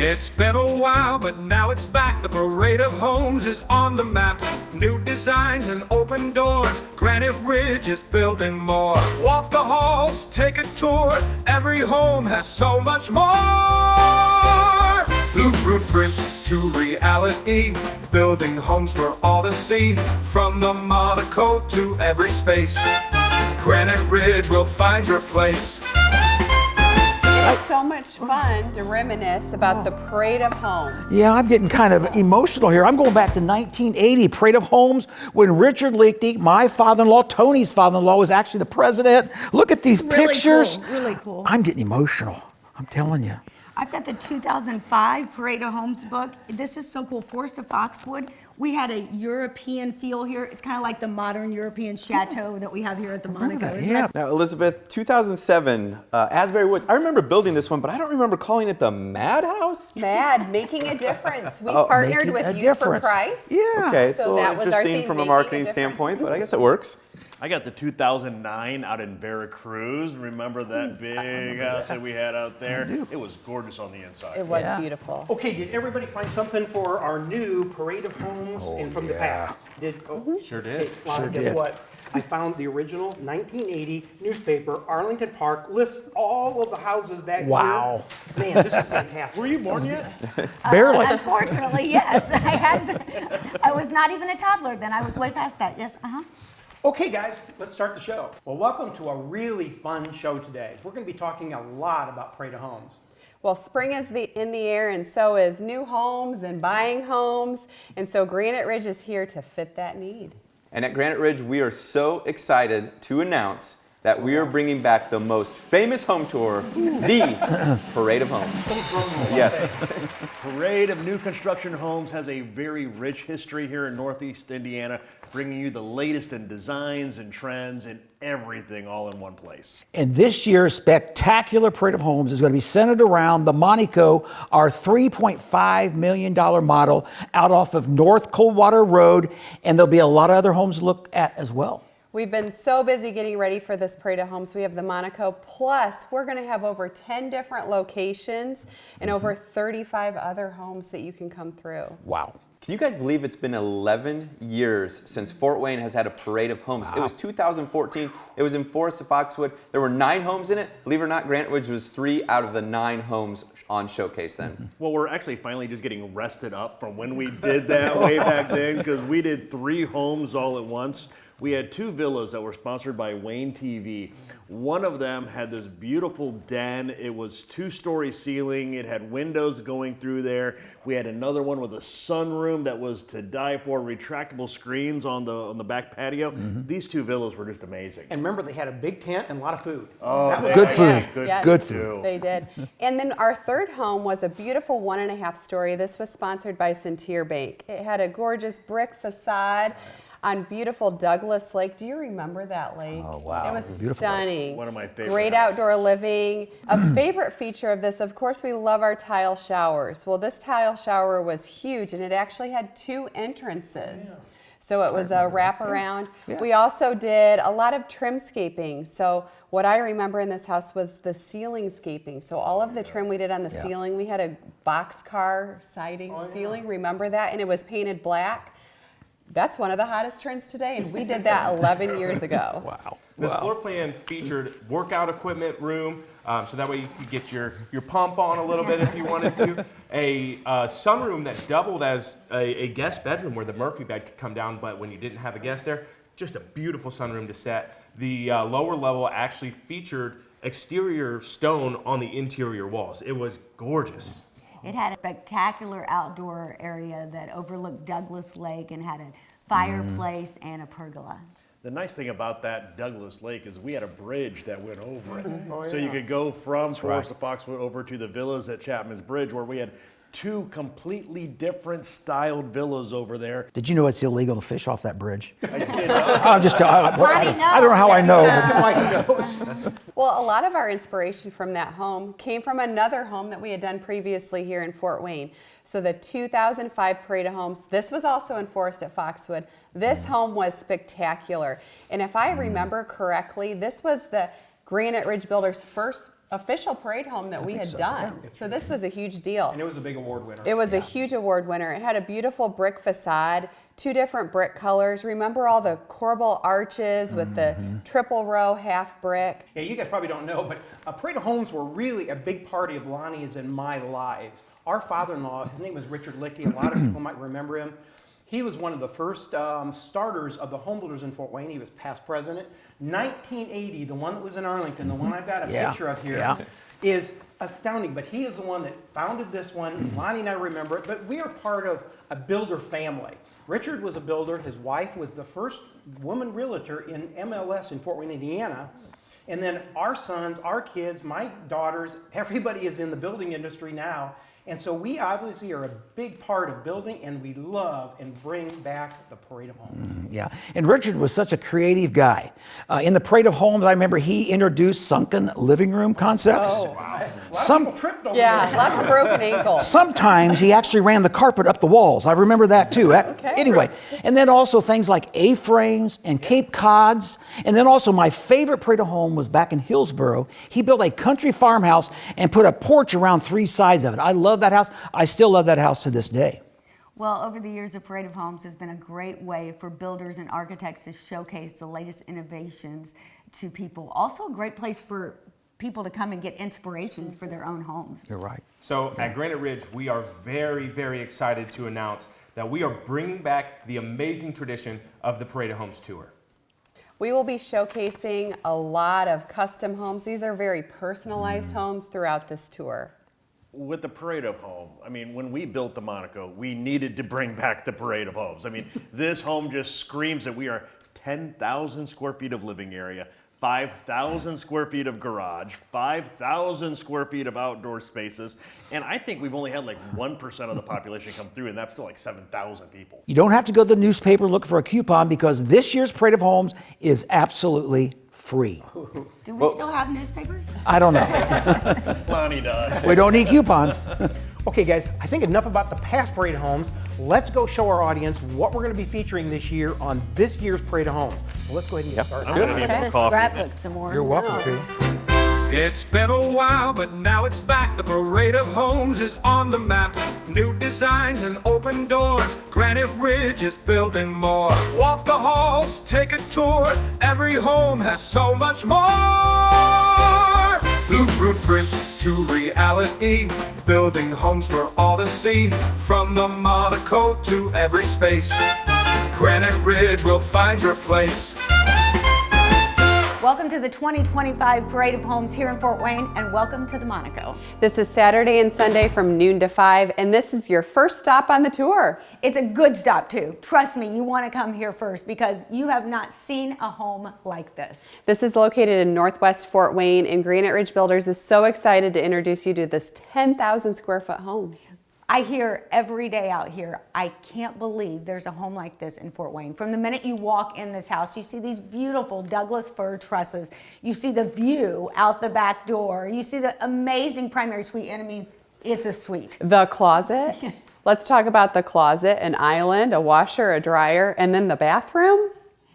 It's been a while, but now it's back. The parade of homes is on the map. New designs and open doors. Granite Ridge is building more. Walk the halls, take a tour. Every home has so much more. Blueprints to reality. Building homes for all to see. From the Monaco to every space. Granite Ridge will find your place. It's so much fun to reminisce about the Parade of Homes. Yeah, I'm getting kind of emotional here. I'm going back to 1980, Parade of Homes, when Richard Leakney, my father-in-law, Tony's father-in-law, was actually the president. Look at these pictures. Cool, really cool. I'm getting emotional, I'm telling you. I've got the 2005 Parade of Homes book. This is so cool. Forest of Foxwood. We had a European feel here. It's kind of like the modern European chateau that we have here at the Monaco. Yeah. Now, Elizabeth, 2007, Asbury Woods. I remember building this one, but I don't remember calling it the Madhouse. Mad, making a difference. We partnered with Youth for Price. Yeah. Okay, it's So a that little was our interesting thing, from a making a marketing difference. standpoint, but I guess it works. I got the 2009 out in Veracruz. Remember that big house that we had out there? It was gorgeous on the inside. It was beautiful. Okay, did everybody find something for our new Parade of Homes and from the past? Sure did. Okay, Lana, guess what? I found the original 1980 newspaper, Arlington Park, lists all of the houses that Wow. year. Man, this is fantastic. Were you born yet? Barely. Unfortunately, yes. I was not even a toddler then. I was way past that. Yes, Okay, guys, let's start the show. Well, welcome to a really fun show today. We're going to be talking a lot about Parade of Homes. Well, spring is in the air, and so is new homes and buying homes. And so Granite Ridge is here to fit that need. And at Granite Ridge, we are so excited to announce that we are bringing back the most famous home tour, the Parade of Homes. Yes. Parade of New Construction Homes has a very rich history here in Northeast Indiana, bringing you the latest in designs and trends and everything all in one place. And this year's spectacular Parade of Homes is going to be centered around the Monaco, our $3.5 million model out off of North Coldwater Road. And there'll be a lot of other homes to look at as well. We've been so busy getting ready for this Parade of Homes. We have the Monaco, plus we're going to have over 10 different locations and over 35 other homes that you can come through. Wow. Can you guys believe it's been 11 years since Fort Wayne has had a Parade of Homes? Wow. It was 2014. It was in Forest of Foxwood. There were 9 homes in it. Believe it or not, Granite Ridge was 3 out of the 9 homes on showcase then. Well, we're actually finally just getting rested up from when we did that way back then, because we did 3 homes all at once. We had 2 villas that were sponsored by Wayne TV. One of them had this beautiful den. It was 2-story ceiling. It had windows going through there. We had another one with a sunroom that was to die for, retractable screens on the back patio. These 2 villas were just amazing. And remember, they had a big tent and a lot of food. Good food. Yes, Good food. They did. And then our third home was a beautiful 1.5 story. This was sponsored by Centier Bank. It had a gorgeous brick facade on beautiful Douglas Lake. Do you remember that lake? Oh, wow. It was Beautiful. stunning. One of my favorite Great houses. outdoor living. A favorite feature of this, of course, we love our tile showers. Well, this tile shower was huge, and it actually had 2 entrances. Yeah. So it was a wraparound. Yeah. We also did a lot of trimscaping. So what I remember in this house was the ceiling scaping. So all of the trim we did on the ceiling, we had a boxcar siding ceiling, remember that? And it was painted black. That's one of the hottest trends today, and we did that 11 years ago. Wow. This floor plan featured workout equipment room, so that way you could get your pump on a little bit if you wanted to. A sunroom that doubled as a guest bedroom where the Murphy bed could come down, but when you didn't have a guest there, just a beautiful sunroom to set. The lower level actually featured exterior stone on the interior walls. It was gorgeous. It had a spectacular outdoor area that overlooked Douglas Lake and had a fireplace and a pergola. The nice thing about that Douglas Lake is we had a bridge that went over it. So you could go from Forest of Foxwood over to the villas at Chapman's Bridge, where we had 2 completely different styled villas over there. Did you know it's illegal to fish off that bridge? I did not. I'm just I don't know how I know. Well, a lot of our inspiration from that home came from another home that we had done previously here in Fort Wayne. So the 2005 Parade of Homes, this was also in Forest at Foxwood. This home was spectacular. And if I remember correctly, this was the Granite Ridge Builders' first official parade home that we had done. So this was a huge deal. And it was a big award winner. It was a huge award winner. It had a beautiful brick facade, 2 different brick colors. Remember all the corbel arches with the triple row half brick? Yeah, you guys probably don't know, but parade of homes were really a big part of Lonnie's and my lives. Our father-in-law, his name was Richard Lickey. A lot of people might remember him. He was one of the first starters of the home builders in Fort Wayne. He was past president. 1980, the one that was in Arlington, the one I've got a picture of here, is astounding. But he is the one that founded this one. Lonnie and I remember it, but we are part of a builder family. Richard was a builder. His wife was the first woman realtor in MLS in Fort Wayne, Indiana. And then our sons, our kids, my daughters, everybody is in the building industry now. And so we obviously are a big part of building, and we love and bring back the Parade of Homes. Yeah, and Richard was such a creative guy. In the Parade of Homes, I remember he introduced sunken living room concepts. Oh, wow. A lot of people tripped over there. Lots of broken ankles. Sometimes he actually ran the carpet up the walls. I remember that too. Anyway, and then also things like A-frames and Cape Cods. And then also my favorite Parade of Home was back in Hillsboro. He built a country farmhouse and put a porch around 3 sides of it. I love that house. I still love that house to this day. Well, over the years, the Parade of Homes has been a great way for builders and architects to showcase the latest innovations to people. Also a great place for people to come and get inspirations for their own homes. You're right. So at Granite Ridge, we are very, very excited to announce that we are bringing back the amazing tradition of the Parade of Homes tour. We will be showcasing a lot of custom homes. These are very personalized homes throughout this tour. With the Parade of Home, I mean, when we built the Monaco, we needed to bring back the Parade of Homes. I mean, this home just screams that we are 10,000 square feet of living area, 5,000 square feet of garage, 5,000 square feet of outdoor spaces, and I think we've only had like 1% of the population come through, and that's still like 7,000 people. You don't have to go to the newspaper looking for a coupon because this year's Parade of Homes is absolutely free. Do we still have newspapers? I don't know. Lonnie does. We don't need coupons. Okay, guys, I think enough about the past Parade of Homes. Let's go show our audience what we're going to be featuring this year on this year's Parade of Homes. So let's go ahead and get started. I'm gonna need Put more the coffee. scrapbook some more. You're welcome to. It's been a while, but now it's back. The Parade of Homes is on the map. New designs and open doors. Granite Ridge is building more. Walk the halls, take a tour. Every home has so much more. Blueprints to reality. Building homes for all to see. From the Monaco to every space. Granite Ridge will find your place. Welcome to the 2025 Parade of Homes here in Fort Wayne, and welcome to the Monaco. This is Saturday and Sunday from noon to 5, and this is your first stop on the tour. It's a good stop too. Trust me, you want to come here first because you have not seen a home like this. This is located in Northwest Fort Wayne, and Granite Ridge Builders is so excited to introduce you to this 10,000 square foot home. I hear every day out here, I can't believe there's a home like this in Fort Wayne. From the minute you walk in this house, you see these beautiful Douglas fir trusses. You see the view out the back door. You see the amazing primary suite, and I mean, it's a suite. The closet. Let's talk about the closet, an island, a washer, a dryer, and then the bathroom.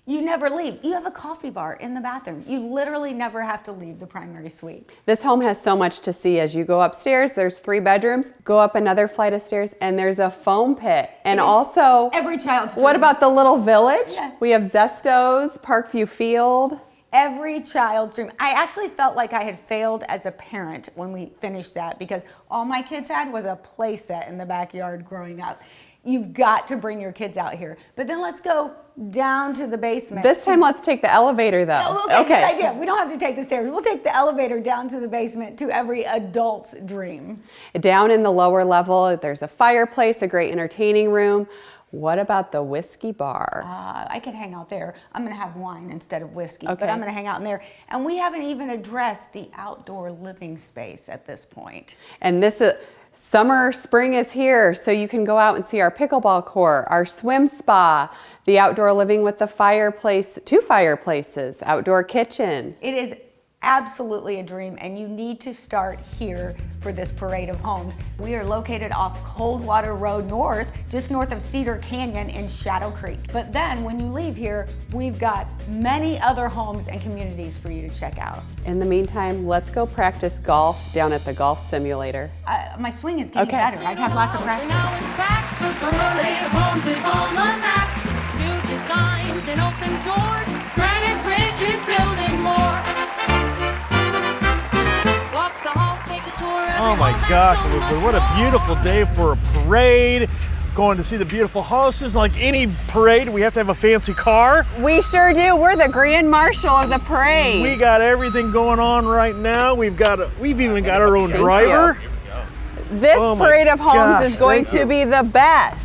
You never leave. You have a coffee bar in the bathroom. You literally never have to leave the primary suite. This home has so much to see. As you go upstairs, there's 3 bedrooms, go up another flight of stairs, and there's a foam pit. And also, Every child's dream. what about the little village? Yeah. We have Zestos, Parkview Field. Every child's dream. I actually felt like I had failed as a parent when we finished that because all my kids had was a play set in the backyard growing up. You've got to bring your kids out here. But then let's go down to the basement. This time, let's take the elevator, though. Oh, okay. Good idea. We don't have to take the stairs. We'll take the elevator down to the basement to every adult's dream. Down in the lower level, there's a fireplace, a great entertaining room. What about the whiskey bar? I could hang out there. I'm going to have wine instead of whiskey, Okay. but I'm going to hang out in there. And we haven't even addressed the outdoor living space at this point. And this is summer, spring is here, so you can go out and see our pickleball court, our swim spa, the outdoor living with the fireplace, 2 fireplaces, outdoor kitchen. It is absolutely a dream, and you need to start here for this parade of homes. We are located off Coldwater Road North, just north of Cedar Canyon in Shadow Creek. But then when you leave here, we've got many other homes and communities for you to check out. In the meantime, let's go practice golf down at the golf simulator. My swing is getting better. I've had lots of practice. Now it's back. The parade of homes is on the map. New designs and open doors. Granite Ridge is building more. Walk the halls, take a tour. Oh my gosh, Elizabeth, what a beautiful day for a parade. Going to see the beautiful houses. Like any parade, we have to have a fancy car. We sure do. We're the grand marshal of the parade. We got everything going on right now. We've even got our own driver. This Oh my parade of homes gosh, is going thank to be the best.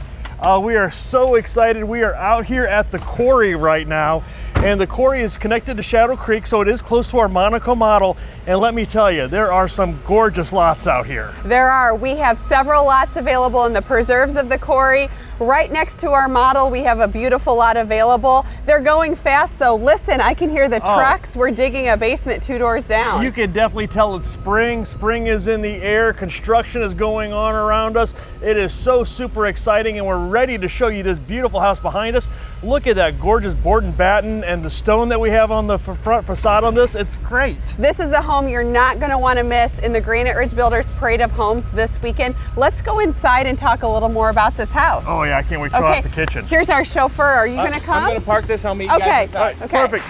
We are so excited. We are out here at the Quarry right now, and the Quarry is connected to Shadow Creek, so it is close to our Monaco model. And let me tell you, there are some gorgeous lots out here. There are. We have several lots available in the preserves of the Quarry. Right next to our model, we have a beautiful lot available. They're going fast though. Listen, I can hear the trucks. We're digging a basement 2 doors down. You can definitely tell it's spring. Spring is in the air. Construction is going on around us. It is so super exciting, and we're ready to show you this beautiful house behind us. Look at that gorgeous board and batten and the stone that we have on the front facade on this. It's great. This is a home you're not going to want to miss in the Granite Ridge Builders Parade of Homes this weekend. Let's go inside and talk a little more about this house. Oh yeah, I can't wait to show off the kitchen. Here's our chauffeur. Are you going to come? I'm going to park this. I'll meet you guys inside. Okay. Perfect.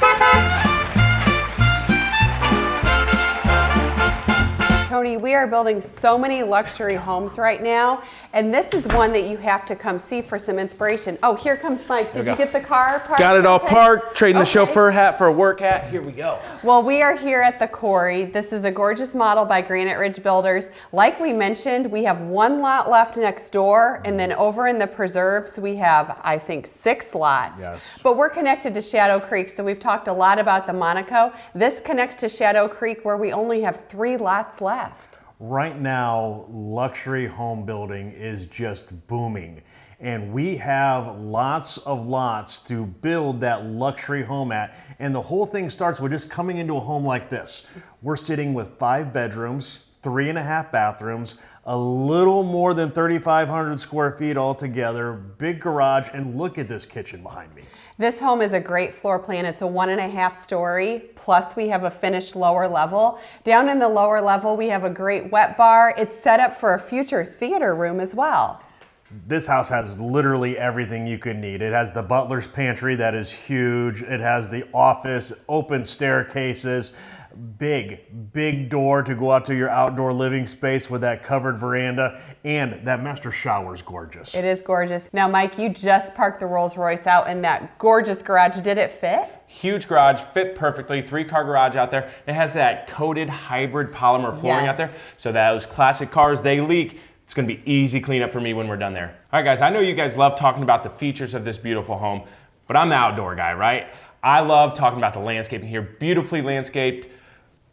Tony, we are building so many luxury homes right now, and this is one that you have to come see for some inspiration. Oh, here comes Mike. Did you get the car parked? Got it all okay? parked, trading the Okay. chauffeur hat for a work hat. Here we go. Well, we are here at the Quarry. This is a gorgeous model by Granite Ridge Builders. Like we mentioned, we have 1 lot left next door, and then over in the preserves, we have, I think, 6 lots. Yes. But we're connected to Shadow Creek, so we've talked a lot about the Monaco. This connects to Shadow Creek, where we only have 3 lots left. Right now, luxury home building is just booming. And we have lots of lots to build that luxury home at. And the whole thing starts with just coming into a home like this. We're sitting with 5 bedrooms, 3.5 bathrooms, a little more than 3,500 square feet altogether, big garage, and look at this kitchen behind me. This home is a great floor plan. It's a 1.5 story, plus we have a finished lower level. Down in the lower level, we have a great wet bar. It's set up for a future theater room as well. This house has literally everything you could need. It has the butler's pantry that is huge. It has the office, open staircases, big door to go out to your outdoor living space with that covered veranda, and that master shower is gorgeous. It is gorgeous. Now, Mike, you just parked the Rolls Royce out in that gorgeous garage. Did it fit? Huge garage, fit perfectly, 3-car garage out there. It has that coated hybrid polymer flooring out there, so those classic cars, they leak. It's gonna be easy cleanup for me when we're done there. All right, guys, I know you guys love talking about the features of this beautiful home, but I'm the outdoor guy, right? I love talking about the landscaping here, beautifully landscaped,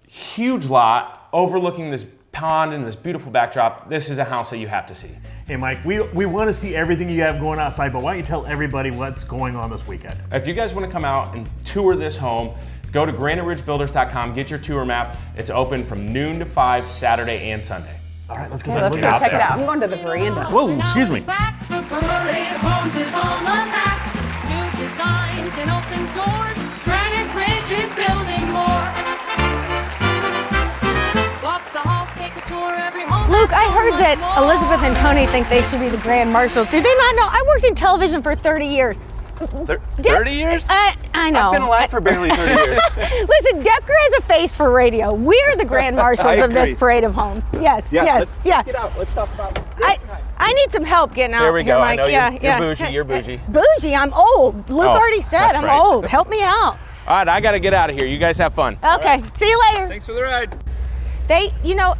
huge lot, overlooking this pond and this beautiful backdrop. This is a house that you have to see. Hey Mike, we want to see everything you have going outside, but why don't you tell everybody what's going on this weekend? If you guys want to come out and tour this home, go to graniteridgebuilders.com, get your tour map. It's open from noon to 5, Saturday and Sunday. All right, let's go. Okay, let's go check it out. I'm going to the veranda. Whoa, excuse me. The parade of homes is on the map. New designs and open doors. Granite Ridge is building more. Walk the halls, take a tour, every home. Luke, I heard that Elizabeth and Tony think they should be the grand marshals. Do they not know? I worked in television for 30 years. 30 years? I know. I've been alive for barely 30 years. Listen, Depker has a face for radio. We're the grand marshals of this agree. parade of homes. Yes, Yeah, yes, yeah. Get out. Let's talk about I need some help getting out There we here, go. Mike. I know Yeah, you're yeah. bougie. You're bougie. Bougie, I'm old. Luke Oh, already said that's I'm right. old. Help me out. All right, I got to get out of here. You guys have fun. Okay, see you later. Thanks for the ride.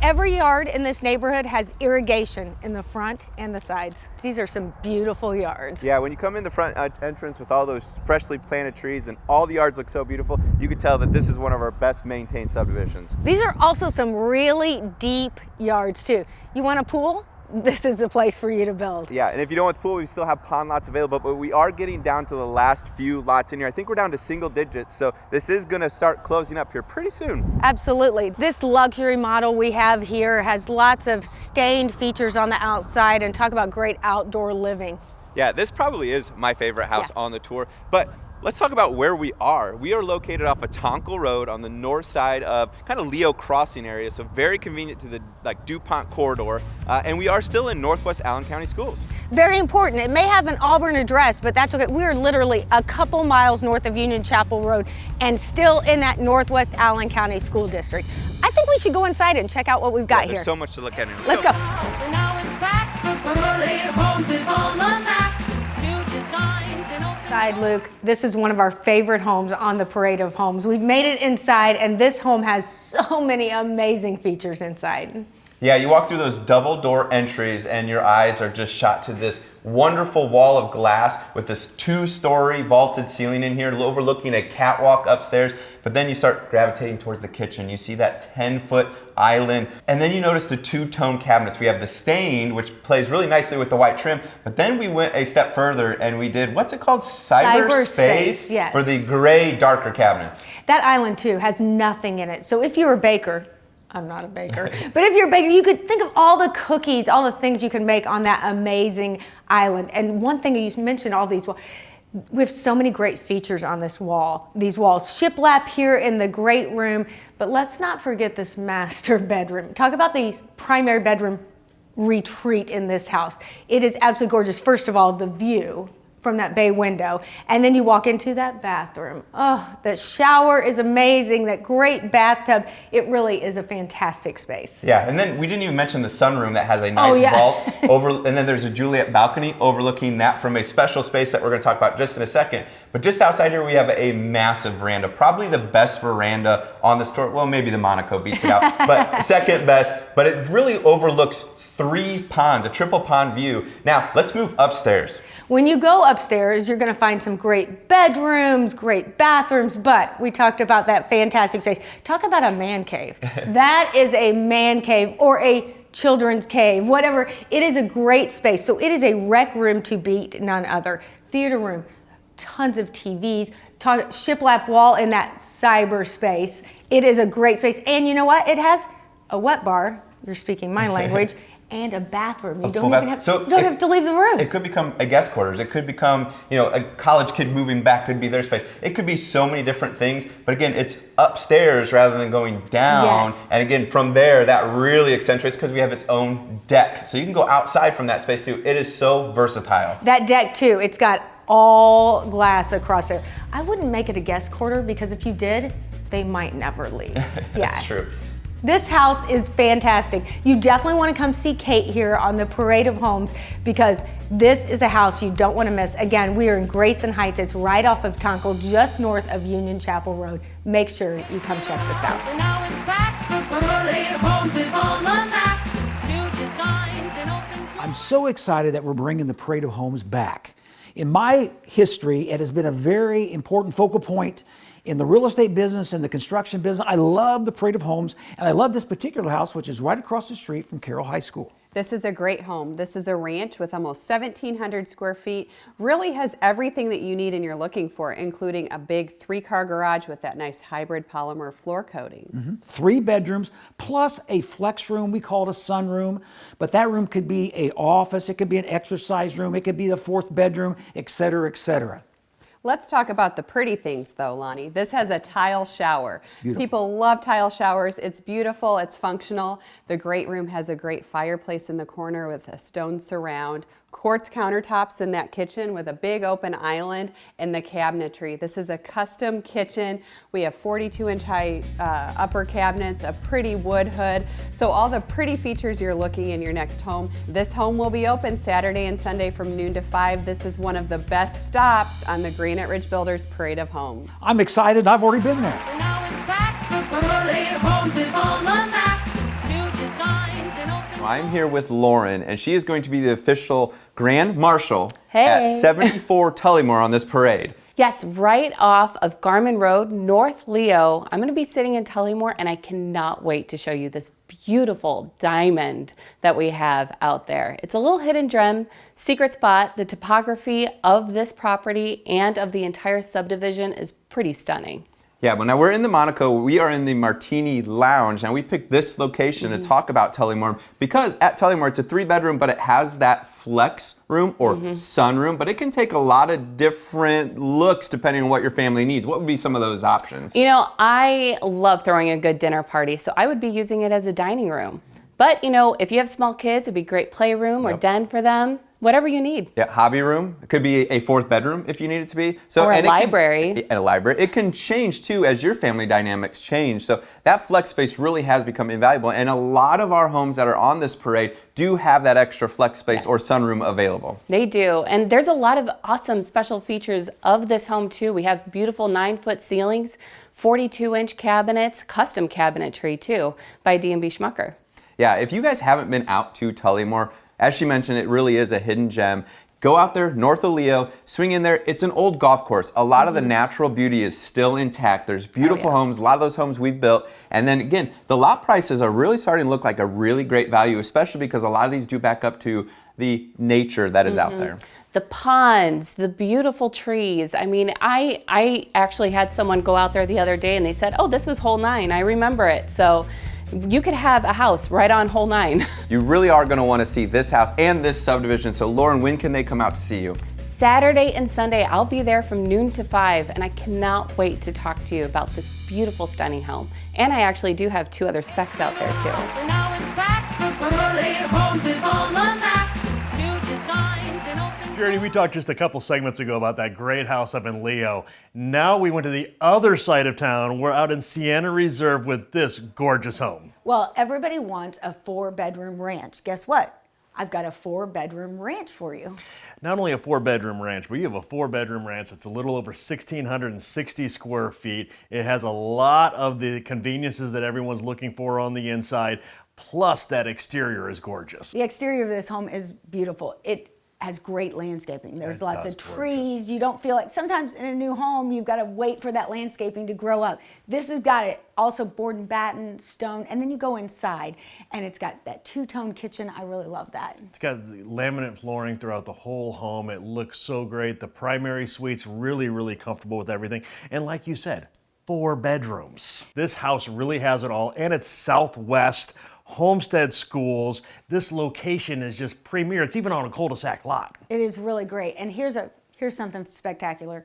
Every yard in this neighborhood has irrigation in the front and the sides. These are some beautiful yards. Yeah, when you come in the front entrance with all those freshly planted trees and all the yards look so beautiful, you can tell that this is one of our best maintained subdivisions. These are also some really deep yards too. You want a pool? this is the place for you to build. Yeah, and if you don't want the pool, we still have pond lots available, but we are getting down to the last few lots in here. I think we're down to single digits, so this is gonna start closing up here pretty soon. Absolutely. This luxury model we have here has lots of stained features on the outside, and talk about great outdoor living. Yeah, this probably is my favorite house on the tour, but let's talk about where we are. We are located off of Tonkel Road on the north side of kind of Leo Crossing area, so very convenient to the DuPont corridor, and we are still in Northwest Allen County Schools. Very important. It may have an Auburn address, but that's okay. We're literally a couple miles north of Union Chapel Road and still in that Northwest Allen County School District. I think we should go inside and check out what we've got here. There's so much to look at. Let's go. Now it's back. Parade of Homes is on the map. New designs and open Inside, Luke, this is one of our favorite homes on the Parade of Homes. We've made it inside, and this home has so many amazing features inside. Yeah, you walk through those double door entries and your eyes are just shot to this wonderful wall of glass with this 2-story vaulted ceiling in here overlooking a catwalk upstairs. But then you start gravitating towards the kitchen. You see that 10-foot island, and then you notice the 2-tone cabinets. We have the stained, which plays really nicely with the white trim, but then we went a step further and we did, what's it called? Cyberspace, yes. For the gray, darker cabinets. That island, too, has nothing in it. So if you're a baker, I'm not a baker, but if you're a baker, you could think of all the cookies, all the things you can make on that amazing island. And one thing you mentioned, all these, we have so many great features on this wall, these walls. Shiplap here in the great room, but let's not forget this master bedroom. Talk about the primary bedroom retreat in this house. It is absolutely gorgeous. First of all, the view from that bay window, and then you walk into that bathroom. Oh, the shower is amazing, that great bathtub. It really is a fantastic space. Yeah, and then we didn't even mention the sunroom that has a nice vault over, and then there's a Juliet balcony overlooking that from a special space that we're going to talk about just in a second. But just outside here, we have a massive veranda, probably the best veranda on the store. Well, maybe the Monaco beats it out, but second best. But it really overlooks 3 ponds, a triple pond view. Now, let's move upstairs. When you go upstairs, you're going to find some great bedrooms, great bathrooms, but we talked about that fantastic space. Talk about a man cave. That is a man cave or a children's cave, whatever. It is a great space. So it is a rec room to beat none other. Theater room, tons of TVs, shiplap wall in that cyberspace. It is a great space. And you know what? It has a wet bar. You're speaking my language. And a bathroom. You don't even have, have to leave the room. It could become a guest quarters. It could become, a college kid moving back could be their space. It could be so many different things. But again, it's upstairs rather than going down. Yes. And again, from there, that really accentuates because we have its own deck. So you can go outside from that space too. It is so versatile. That deck too, it's got all glass across there. I wouldn't make it a guest quarter because if you did, they might never leave. That's true. This house is fantastic. You definitely want to come see Kate here on the Parade of Homes because this is a house you don't want to miss. Again, we are in Greyson Heights. It's right off of Tonkel, just north of Union Chapel Road. Make sure you come check this out. Now it's back. Parade of Homes is on the map. New designs and open. I'm so excited that we're bringing the Parade of Homes back. In my history, it has been a very important focal point in the real estate business and the construction business. I love the Parade of Homes, and I love this particular house, which is right across the street from Carroll High School. This is a great home. This is a ranch with almost 1,700 square feet. Really has everything that you need and you're looking for, including a big 3-car garage with that nice hybrid polymer floor coating. 3 bedrooms, plus a flex room. We call it a sunroom, but that room could be an office, it could be an exercise room, it could be the 4th bedroom, et cetera, et cetera. Let's talk about the pretty things though, Lonnie. This has a tile shower. Beautiful. People love tile showers. It's beautiful, it's functional. The great room has a great fireplace in the corner with a stone surround. Quartz countertops in that kitchen with a big open island and the cabinetry. This is a custom kitchen. We have 42-inch high upper cabinets, a pretty wood hood. So all the pretty features you're looking in your next home. This home will be open Saturday and Sunday from noon to 5. This is one of the best stops on the Granite Ridge Builders Parade of Homes. I'm excited. I've already been there. Now it's back. Parade of Homes is on the map. New designs and open. I'm here with Lauren, and she is going to be the official Grand Marshal Hey. at 74 Tullymore on this parade. Yes, right off of Garmin Road, North Leo. I'm going to be sitting in Tullymore, and I cannot wait to show you this beautiful diamond that we have out there. It's a little hidden gem, secret spot. The topography of this property and of the entire subdivision is pretty stunning. Yeah, but now we're in the Monaco. We are in the Martini Lounge. Now we picked this location to talk about Tullymore because at Tullymore it's a 3-bedroom, but it has that flex room or sunroom, but it can take a lot of different looks depending on what your family needs. What would be some of those options? You know, I love throwing a good dinner party, so I would be using it as a dining room. But, you know, if you have small kids, it'd be a great playroom or den for them. Whatever you need. Yeah, hobby room. It could be a 4th bedroom if you need it to be. So, or a library. And a library. It can change too as your family dynamics change. So that flex space really has become invaluable. And a lot of our homes that are on this parade do have that extra flex space or sunroom available. They do. And there's a lot of awesome special features of this home too. We have beautiful 9-foot ceilings, 42-inch cabinets, custom cabinetry too by D&B Schmucker. Yeah, if you guys haven't been out to Tullymore, as she mentioned, it really is a hidden gem. Go out there, north of Leo, swing in there. It's an old golf course. A lot of the natural beauty is still intact. There's beautiful homes, a lot of those homes we've built. And then again, the lot prices are really starting to look like a really great value, especially because a lot of these do back up to the nature that is out there. The ponds, the beautiful trees. I mean, I actually had someone go out there the other day and they said, oh, this was hole 9. I remember it. So you could have a house right on hole 9. You really are going to want to see this house and this subdivision. So Lauren, when can they come out to see you? Saturday and Sunday, I'll be there from noon to 5, and I cannot wait to talk to you about this beautiful, stunning home. And I actually do have 2 other specs out there too. Now it's back. Parade of Homes is on the map. New designs and open Jerry, we talked just a couple segments ago about that great house up in Leo. Now we went to the other side of town. We're out in Sienna Reserve with this gorgeous home. Well, everybody wants a 4-bedroom ranch. Guess what? I've got a 4-bedroom ranch for you. Not only a 4-bedroom ranch, but you have a 4-bedroom ranch. It's a little over 1,660 square feet. It has a lot of the conveniences that everyone's looking for on the inside, plus that exterior is gorgeous. The exterior of this home is beautiful. It has great landscaping. There's lots of trees. You don't feel like sometimes in a new home you've got to wait for that landscaping to grow up. This has got it also board and batten, stone, and then you go inside and it's got that 2-tone kitchen. I really love that. It's got the laminate flooring throughout the whole home. It looks so great. The primary suite's really, really comfortable with everything. And like you said, 4 bedrooms. This house really has it all, and it's southwest. Homestead schools. This location is just premier. It's even on a cul-de-sac lot. It is really great. And here's something spectacular.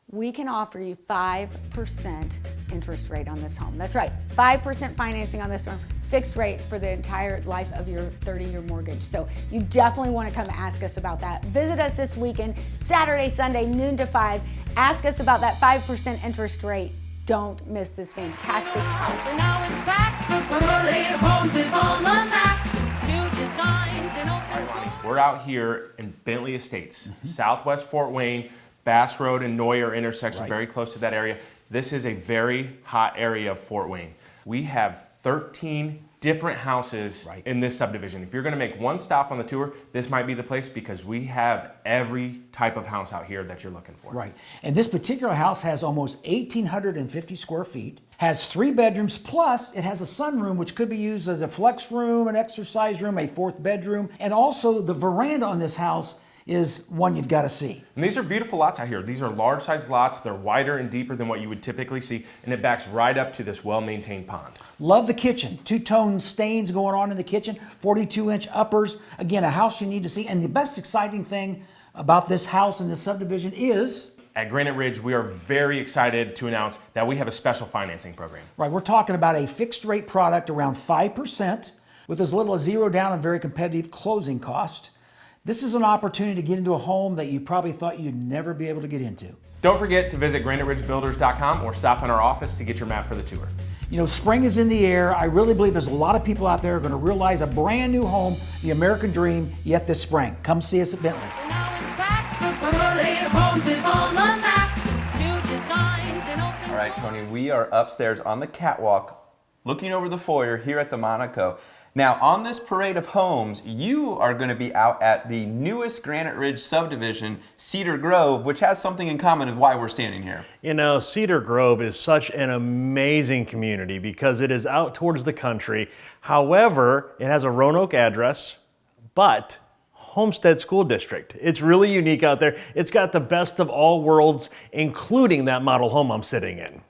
We can offer you 5% interest rate on this home. That's right, 5% financing on this one, fixed rate for the entire life of your 30-year mortgage. So you definitely want to come ask us about that. Visit us this weekend, Saturday, Sunday, noon to 5. Ask us about that 5% interest rate. Don't miss this fantastic house. Now it's back. Parade of Homes is on the map. New designs and open doors. We're out here in Bentley Estates, southwest Fort Wayne, Bass Road and Neuer intersection, very close to that area. This is a very hot area of Fort Wayne. We have 13 different houses in this subdivision. If you're going to make one stop on the tour, this might be the place because we have every type of house out here that you're looking for. Right. And this particular house has almost 1,850 square feet, has 3 bedrooms, plus it has a sunroom, which could be used as a flex room, an exercise room, a 4th bedroom. And also the veranda on this house is one you've got to see. And these are beautiful lots out here. These are large size lots. They're wider and deeper than what you would typically see, and it backs right up to this well-maintained pond. Love the kitchen. 2-tone stains going on in the kitchen, 42-inch uppers. Again, a house you need to see. And the best exciting thing about this house and this subdivision is... At Granite Ridge, we are very excited to announce that we have a special financing program. Right, we're talking about a fixed rate product around 5% with as little as 0 down and very competitive closing cost. This is an opportunity to get into a home that you probably thought you'd never be able to get into. Don't forget to visit graniteridgebuilders.com or stop in our office to get your map for the tour. You know, spring is in the air. I really believe there's a lot of people out there who are going to realize a brand new home, the American dream, yet this spring. Come see us at Bentley. Now it's back. Parade of Homes is on the map. New designs and open doors. All right, Tony, we are upstairs on the catwalk looking over the foyer here at the Monaco. Now, on this parade of homes, you are going to be out at the newest Granite Ridge subdivision, Cedar Grove, which has something in common of why we're standing here. You know, Cedar Grove is such an amazing community because it is out towards the country. However, it has a Roanoke address, but Homestead School District. It's really unique out there. It's got the best of all worlds, including that model home I'm sitting in.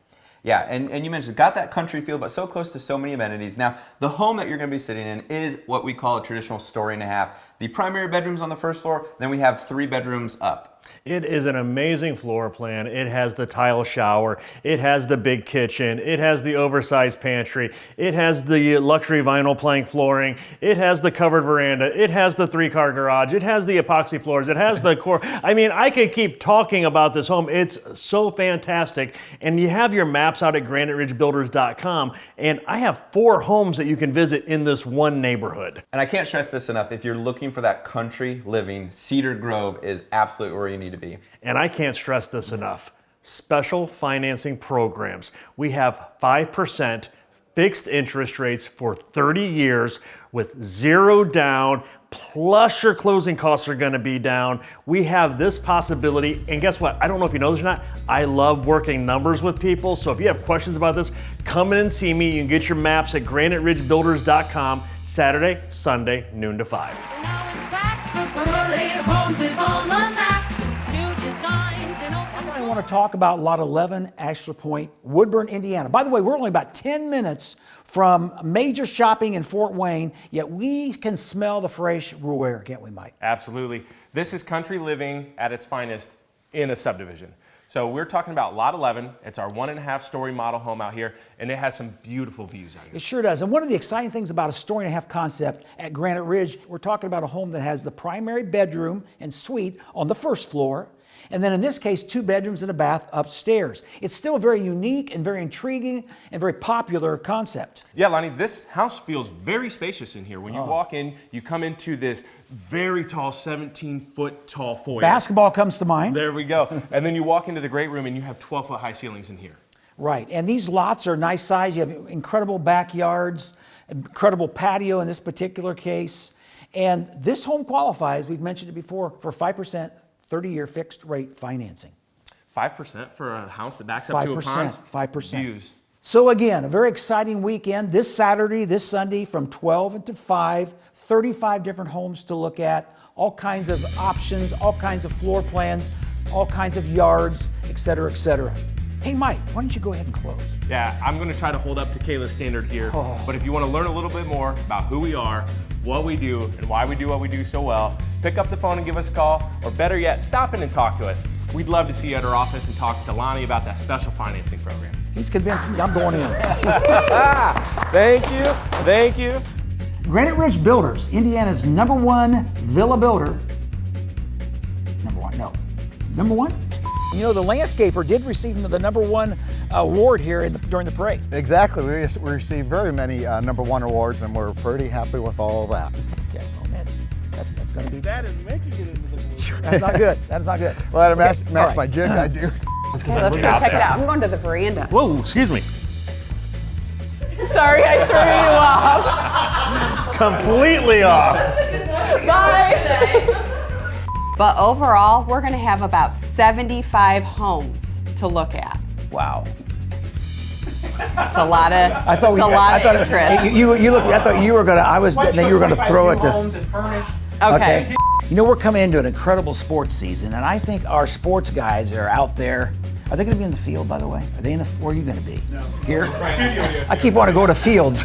Yeah, and you mentioned got that country feel, but so close to so many amenities. Now, the home that you're going to be sitting in is what we call a traditional story and a half. The primary bedroom's on the first floor, then we have 3 bedrooms up. It is an amazing floor plan. It has the tile shower. It has the big kitchen. It has the oversized pantry. It has the luxury vinyl plank flooring. It has the covered veranda. It has the 3-car garage. It has the epoxy floors. It has the core. I mean, I could keep talking about this home. It's so fantastic. And you have your maps out at graniteridgebuilders.com. And I have 4 homes that you can visit in this one neighborhood. And I can't stress this enough. If you're looking for that country living, Cedar Grove is absolutely where you need to be. And I can't stress this enough. Special financing programs. We have 5% fixed interest rates for 30 years with 0 down, plus your closing costs are going to be down. We have this possibility, and guess what? I don't know if you know this or not. I love working numbers with people, so if you have questions about this, come in and see me. You can get your maps at graniteridgebuilders.com Saturday, Sunday, noon to 5. Now it's back. The parade of homes is on the map. New designs and open I want to talk about Lot 11, Ashlar Pointe, Woodburn, Indiana. By the way, we're only about 10 minutes from major shopping in Fort Wayne, yet we can smell the fresh rural air, can't we, Mike? Absolutely. This is country living at its finest in a subdivision. So we're talking about Lot 11. It's our 1.5-story model home out here, and it has some beautiful views out here. It sure does. And one of the exciting things about a story and a half concept at Granite Ridge, we're talking about a home that has the primary bedroom and suite on the first floor, and then in this case, 2 bedrooms and a bath upstairs. It's still a very unique and very intriguing and very popular concept. Yeah, Lonnie, this house feels very spacious in here. When you walk in, you come into this very tall, 17-foot tall foyer. Basketball comes to mind. There we go. And then you walk into the great room and you have 12-foot high ceilings in here. Right, and these lots are nice size. You have incredible backyards, incredible patio in this particular case. And this home qualifies, we've mentioned it before, for 5% 30-year fixed rate financing. 5% for a house that backs up to a pond? 5%. Views. So again, a very exciting weekend. This Saturday, this Sunday from 12 until 5, 35 different homes to look at, all kinds of options, all kinds of floor plans, all kinds of yards, et cetera, et cetera. Hey Mike, why don't you go ahead and close? Yeah, I'm going to try to hold up to Kayla's standard here. But if you want to learn a little bit more about who we are, what we do, and why we do what we do so well, pick up the phone and give us a call, or better yet, stop in and talk to us. We'd love to see you at our office and talk to Lonnie about that special financing program. He's convinced me I'm going in. Thank you. Thank you. Granite Ridge Builders, Indiana's #1 villa builder. Number one? You know, the landscaper did receive the #1 award here during the parade. Exactly. We received very many #1 awards, and we're pretty happy with all of that. Okay, well, man, that's going to be. That is making it into the blue. That's not good. That is not good. Well, that match all right. my jig, I do. Let's go check it out. I'm going to the veranda. Whoa, excuse me. Sorry, I threw you off. Completely off. Bye. But overall, we're going to have about 75 homes to look at. Wow. It's a lot of. I thought interest. You look. I thought you were gonna. Then you were gonna throw it to. Homes and furnished. Okay. You know, we're coming into an incredible sports season, and I think our sports guys are out there. Are they going to be in the field, by the way? Are they in the? Where are you going to be? No. Here. I keep wanting to go to fields.